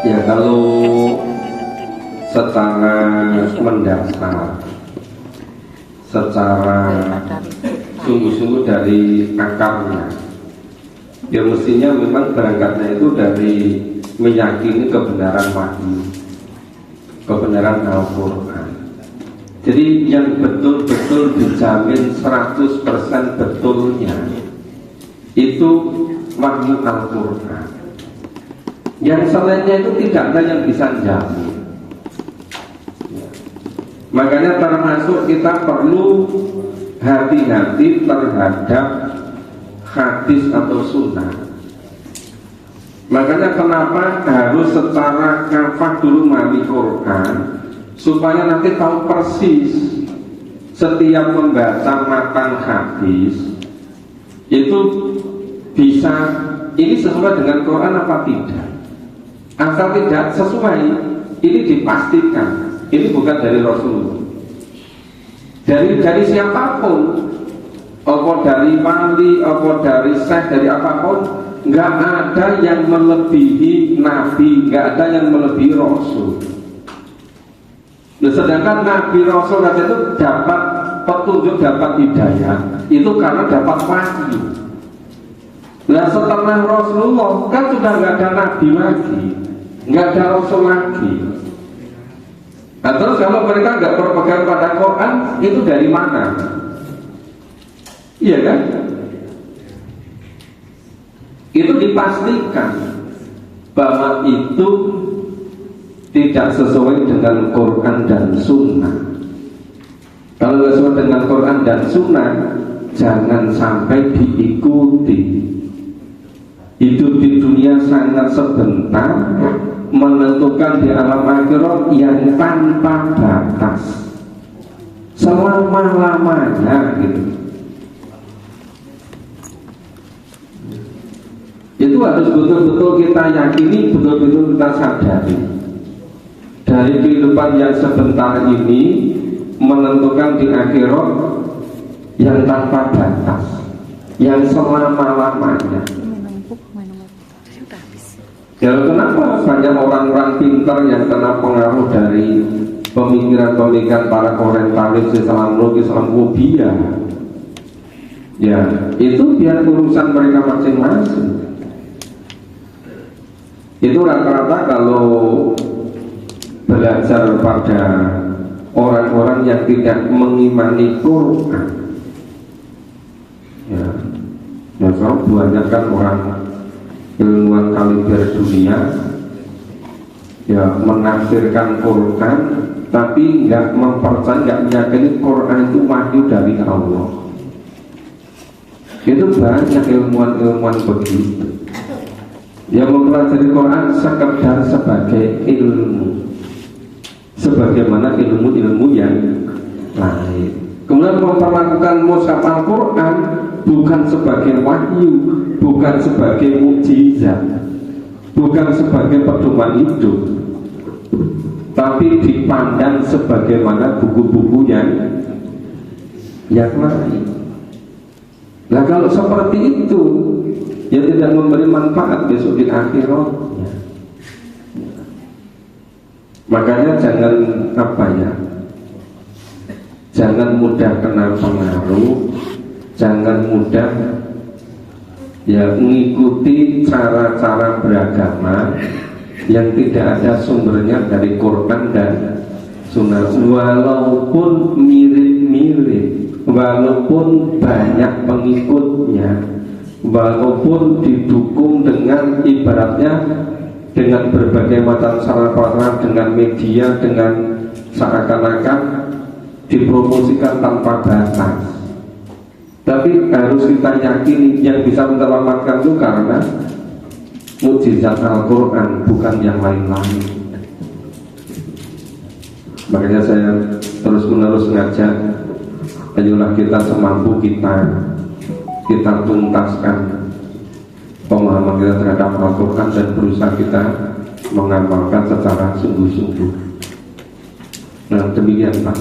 Ya, kalau secara mendasar, secara sungguh-sungguh dari akarnya, ya mestinya memang berangkatnya itu dari meyakini kebenaran wahyu, kebenaran Al-Quran. Jadi yang betul-betul dijamin 100% betulnya itu wahyu Al-Quran. Yang selainnya itu tidak ada yang bisa jamin. Makanya termasuk kita perlu hati-hati terhadap hadis atau sunnah. Makanya kenapa harus secara kafah dulu memahami Quran, supaya nanti tahu persis setiap membaca matan hadis itu bisa ini sesuai dengan Quran apa tidak. Asal tidak sesuai, ini dipastikan ini bukan dari Rasulullah, dari siapapun, apa dari wali, apa dari syekh, dari apapun, nggak ada yang melebihi Nabi, nggak ada yang melebihi Rasul. Nah, sedangkan Nabi Rasul saja itu dapat petunjuk, dapat hidayah, itu karena dapat wahyu. Nah, setelah Rasulullah kan sudah nggak ada Nabi lagi, nggak ada Rasul lagi. Nah, terus kalau mereka nggak berpegang pada Quran, itu dari mana? Iya kan? Itu dipastikan bahwa itu tidak sesuai dengan Quran dan Sunnah. Kalau nggak sesuai dengan Quran dan Sunnah, jangan sampai diikuti. Hidup di dunia sangat sebentar, menentukan di alam akhirat yang tanpa batas selama-lamanya gitu. Itu harus betul-betul kita yakini, betul-betul kita sadari. Dari kehidupan yang sebentar ini menentukan di akhirat yang tanpa batas, yang selama-lamanya. Ya, kenapa banyak orang-orang pintar yang kena pengaruh dari pemikiran-pemikiran para orientalis, Islamofobia? Ya, itu biar urusan mereka masing-masing. Itu rata-rata kalau belajar pada orang-orang yang tidak mengimani Quran, ya banyak kan orang ilmuwan kaliber dunia ya menafsirkan Quran tapi nggak mempercayai, nggak meyakini Quran itu wahyu dari Allah. Itu banyak ilmuwan-ilmuwan begitu yang mempelajari Quran sekedar sebagai ilmu, sebagaimana ilmu-ilmu yang lain. Kemudian memperlakukan mushaf Al-Quran bukan sebagai wahyu, bukan sebagai mukjizat, bukan sebagai pedoman hidup, tapi dipandang sebagaimana buku-buku yang lain. Nah, kalau seperti itu, ya tidak memberi manfaat besok di akhirat. Makanya jangan mudah kena pengaruh, jangan mudah ya mengikuti cara-cara beragama yang tidak ada sumbernya dari Quran dan Sunnah, walaupun mirip-mirip, walaupun banyak pengikutnya, walaupun didukung dengan ibaratnya dengan berbagai macam sarana, dengan media, dengan seakan-akan dipromosikan tanpa batas. Tapi harus kita yakini yang bisa menyelamatkan itu karena mukjizat Al-Quran, bukan yang lain-lain. Makanya saya terus-menerus ngajak, ayolah kita semampu kita tuntaskan pemahaman kita terhadap Al-Quran dan berusaha kita mengamalkan secara sungguh-sungguh. Nah, demikian Pak.